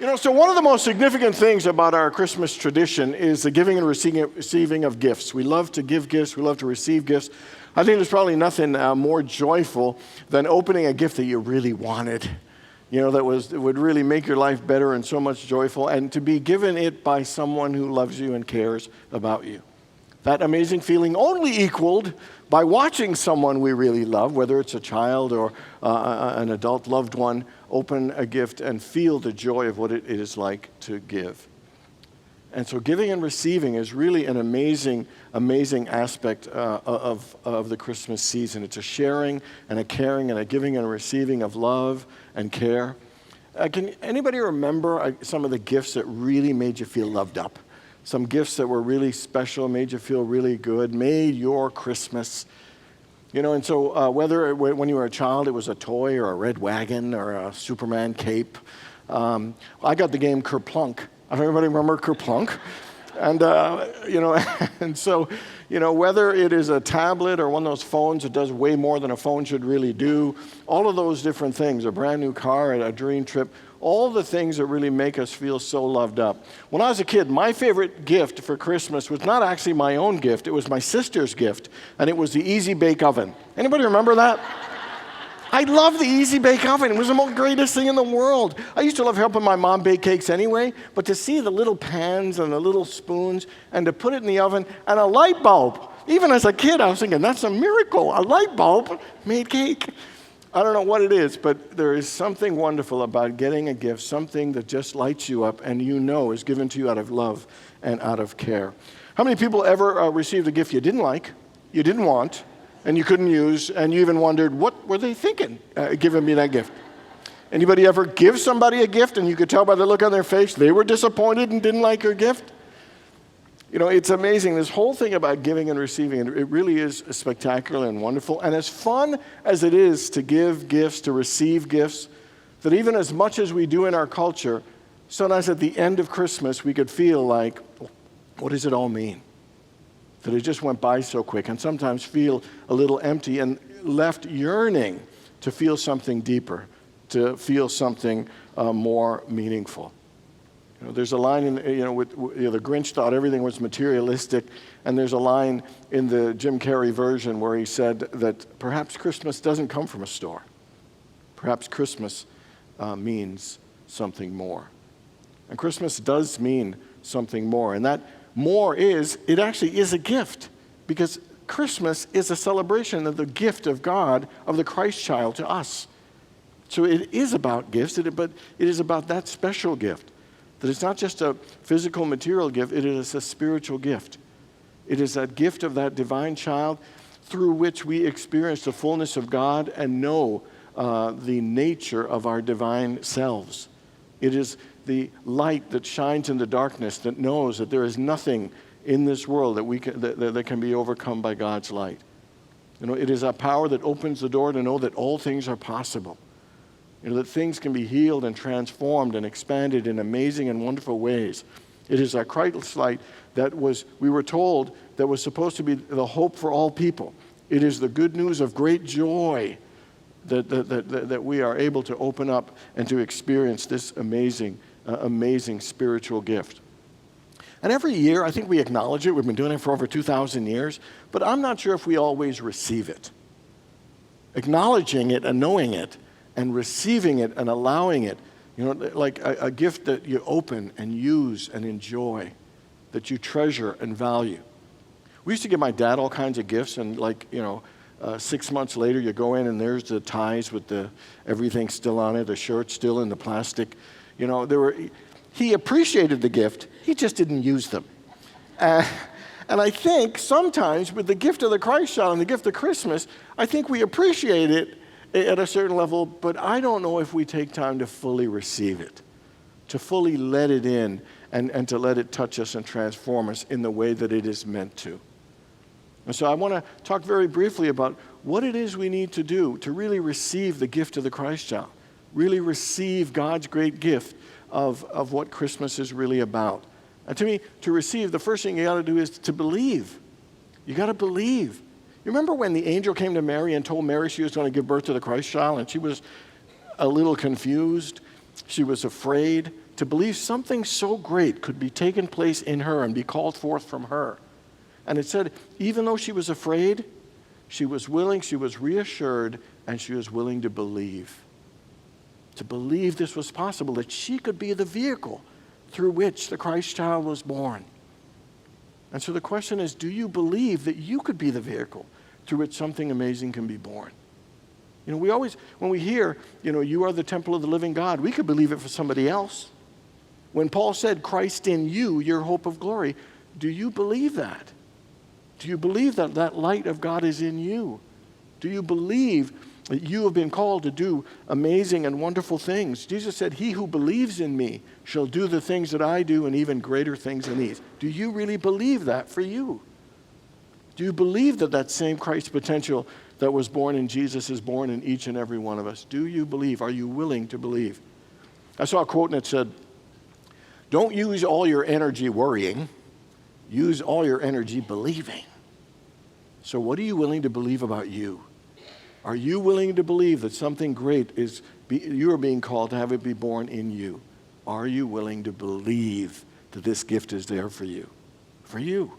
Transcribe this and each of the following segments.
So one of the most significant things about our Christmas tradition is the giving and receiving of gifts. We love to give gifts. We love to receive gifts. I think there's probably nothing more joyful than opening a gift that you really wanted, that would really make your life better and so much joyful, and to be given it by someone who loves you and cares about you. That amazing feeling only equaled by watching someone we really love, whether it's a child or an adult loved one, open a gift and feel the joy of what it is like to give. And so giving and receiving is really an amazing, amazing aspect of the Christmas season. It's a sharing and a caring and a giving and a receiving of love and care. Can anybody remember some of the gifts that really made you feel loved up? Some gifts that were really special, made you feel really good, made your Christmas. And so whether when you were a child it was a toy or a red wagon or a Superman cape. I got the game Kerplunk. Everybody remember Kerplunk? And, and so, whether it is a tablet or one of those phones that does way more than a phone should really do, all of those different things, a brand new car, a dream trip, all the things that really make us feel so loved up. When I was a kid, my favorite gift for Christmas was not actually my own gift, it was my sister's gift, and it was the Easy Bake Oven. Anybody remember that? I love the Easy Bake Oven. It was the most greatest thing in the world. I used to love helping my mom bake cakes anyway, but to see the little pans and the little spoons and to put it in the oven and a light bulb. Even as a kid, I was thinking, that's a miracle. A light bulb made cake. I don't know what it is, but there is something wonderful about getting a gift, something that just lights you up and is given to you out of love and out of care. How many people ever received a gift you didn't like, you didn't want, and you couldn't use, and you even wondered, what were they thinking giving me that gift? Anybody ever give somebody a gift and you could tell by the look on their face they were disappointed and didn't like your gift? It's amazing. This whole thing about giving and receiving, it really is spectacular and wonderful. And as fun as it is to give gifts, to receive gifts, that even as much as we do in our culture, sometimes at the end of Christmas we could feel like, what does it all mean? That it just went by so quick, and sometimes feel a little empty and left yearning to feel something deeper, to feel something more meaningful. There's a line in, the Grinch thought everything was materialistic, and there's a line in the Jim Carrey version where he said that perhaps Christmas doesn't come from a store. Perhaps Christmas means something more. And Christmas does mean something more, and that more it actually is a gift, because Christmas is a celebration of the gift of God, of the Christ child to us. So it is about gifts, but it is about that special gift. That it's not just a physical, material gift, it is a spiritual gift. It is that gift of that divine child through which we experience the fullness of God and know the nature of our divine selves. It is the light that shines in the darkness, that knows that there is nothing in this world that can be overcome by God's light. It is a power that opens the door to know that all things are possible. That things can be healed and transformed and expanded in amazing and wonderful ways. It is our Christ light we were told, that was supposed to be the hope for all people. It is the good news of great joy that we are able to open up and to experience this amazing spiritual gift. And every year, I think we acknowledge it. We've been doing it for over 2,000 years, but I'm not sure if we always receive it. Acknowledging it and knowing it and receiving it and allowing it, like a gift that you open and use and enjoy, that you treasure and value. We used to give my dad all kinds of gifts, and 6 months later you go in and there's the ties with everything still on it, the shirt still in the plastic. He appreciated the gift, he just didn't use them. And I think sometimes with the gift of the Christ child and the gift of Christmas, I think we appreciate it at a certain level, but I don't know if we take time to fully receive it, to fully let it in and to let it touch us and transform us in the way that it is meant to. And so I want to talk very briefly about what it is we need to do to really receive the gift of the Christ child, really receive God's great gift of what Christmas is really about. And to me, to receive, the first thing you got to do is to believe. You got to believe. You remember when the angel came to Mary and told Mary she was going to give birth to the Christ child, and she was a little confused. She was afraid. to believe something so great could be taken place in her and be called forth from her. And it said, even though she was afraid, she was willing, she was reassured, and she was willing to believe. To believe this was possible, that she could be the vehicle through which the Christ child was born. And so the question is, do you believe that you could be the vehicle through which something amazing can be born? You know, we always, when we hear, you know, you are the temple of the living God, we could believe it for somebody else. When Paul said, Christ in you, your hope of glory, do you believe that? Do you believe that that light of God is in you? Do you believe that you have been called to do amazing and wonderful things? Jesus said, he who believes in me shall do the things that I do and even greater things than these. Do you really believe that for you? Do you believe that that same Christ potential that was born in Jesus is born in each and every one of us? Do you believe? Are you willing to believe? I saw a quote and it said, don't use all your energy worrying. Use all your energy believing. So what are you willing to believe about you? Are you willing to believe that something great you are being called to have it be born in you? Are you willing to believe that this gift is there for you? For you.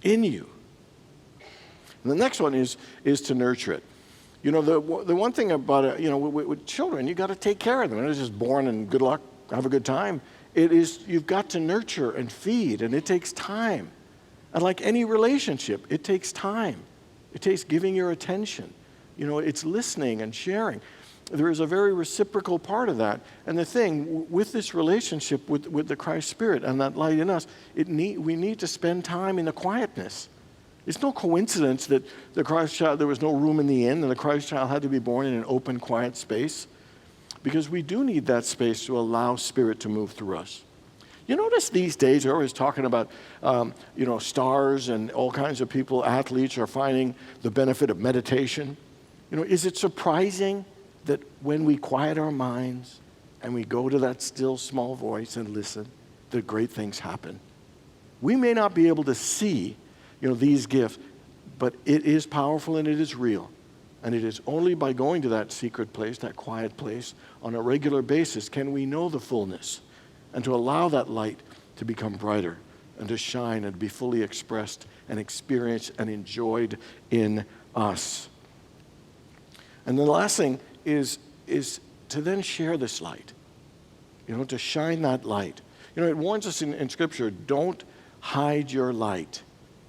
In you. And the next one is to nurture it. You know, the one thing about it, you know, with children, you got to take care of them. They're not just born and good luck, have a good time. It is, you've got to nurture and feed, and it takes time. And like any relationship, it takes time. It takes giving your attention. You know, it's listening and sharing. There is a very reciprocal part of that. And the thing, with this relationship with the Christ Spirit and that light in us, we need to spend time in the quietness. It's no coincidence that the Christ child, there was no room in the inn, and the Christ child had to be born in an open, quiet space. Because we do need that space to allow Spirit to move through us. You notice these days, they're always talking about, you know, stars and all kinds of people, athletes are finding the benefit of meditation. You know, is it surprising that when we quiet our minds and we go to that still small voice and listen, that great things happen? We may not be able to see, you know, these gifts, but it is powerful and it is real. And it is only by going to that secret place, that quiet place, on a regular basis can we know the fullness and to allow that light to become brighter and to shine and be fully expressed and experienced and enjoyed in us. And the last thing is to then share this light, you know, to shine that light. You know, it warns us in Scripture, don't hide your light.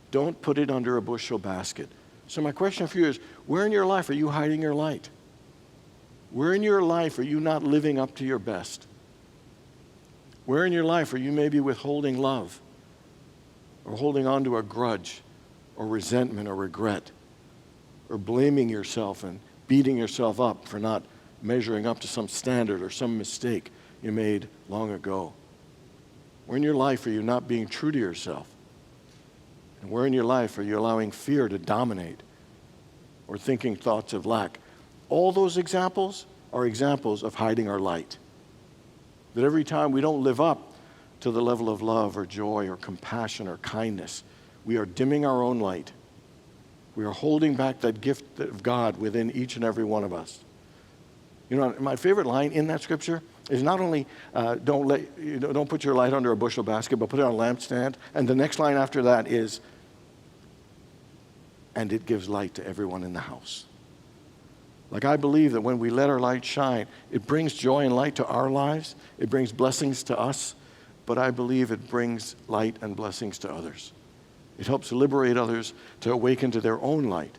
Don't put it under a bushel basket. So my question for you is, where in your life are you hiding your light? Where in your life are you not living up to your best? Where in your life are you maybe withholding love or holding on to a grudge or resentment or regret or blaming yourself and beating yourself up for not measuring up to some standard or some mistake you made long ago? Where in your life are you not being true to yourself? And where in your life are you allowing fear to dominate or thinking thoughts of lack? All those examples are examples of hiding our light. That every time we don't live up to the level of love or joy or compassion or kindness, we are dimming our own light. We are holding back that gift of God within each and every one of us. You know, my favorite line in that scripture is not only don't put your light under a bushel basket, but put it on a lampstand. And the next line after that is, and it gives light to everyone in the house. Like, I believe that when we let our light shine, it brings joy and light to our lives. It brings blessings to us. But I believe it brings light and blessings to others. It helps liberate others to awaken to their own light.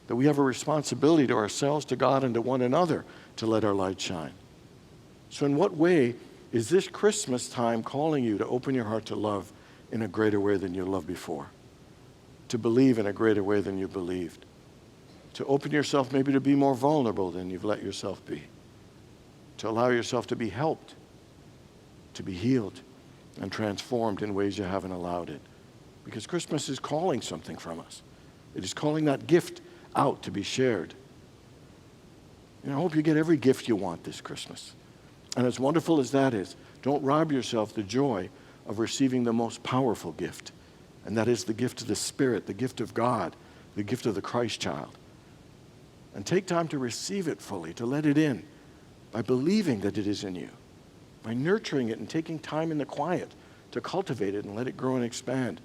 That we have a responsibility to ourselves, to God, and to one another to let our light shine. So in what way is this Christmas time calling you to open your heart to love in a greater way than you loved before? To believe in a greater way than you believed? To open yourself maybe to be more vulnerable than you've let yourself be? To allow yourself to be helped, to be healed, and transformed in ways you haven't allowed it? Because Christmas is calling something from us. It is calling that gift out to be shared. And I hope you get every gift you want this Christmas. And as wonderful as that is, don't rob yourself the joy of receiving the most powerful gift. And that is the gift of the Spirit, the gift of God, the gift of the Christ child. And take time to receive it fully, to let it in by believing that it is in you. by nurturing it and taking time in the quiet to cultivate it and let it grow and expand.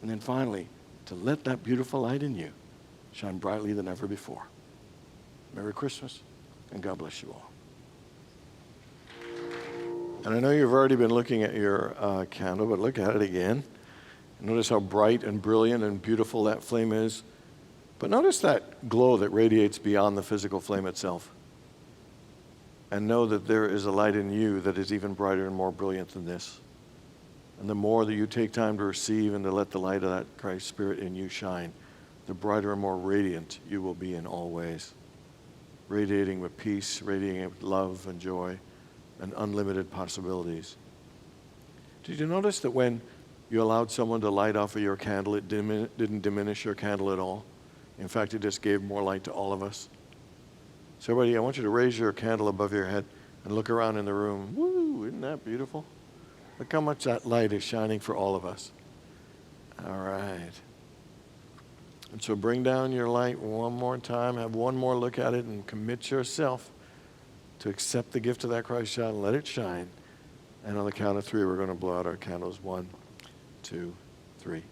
And then finally, to let that beautiful light in you shine brightly than ever before. Merry Christmas, and God bless you all. And I know you've already been looking at your candle, but look at it again. Notice how bright and brilliant and beautiful that flame is. But notice that glow that radiates beyond the physical flame itself. And know that there is a light in you that is even brighter and more brilliant than this. And the more that you take time to receive and to let the light of that Christ Spirit in you shine, the brighter and more radiant you will be in all ways. Radiating with peace, radiating with love and joy and unlimited possibilities. Did you notice that when you allowed someone to light off of your candle, it didn't diminish your candle at all? In fact, it just gave more light to all of us. So everybody, I want you to raise your candle above your head and look around in the room. Woo, isn't that beautiful? Look how much that light is shining for all of us. All right. And so bring down your light one more time, have one more look at it, and commit yourself to accept the gift of that Christ child and let it shine. And on the count of 3, we're going to blow out our candles. 1, 2, 3.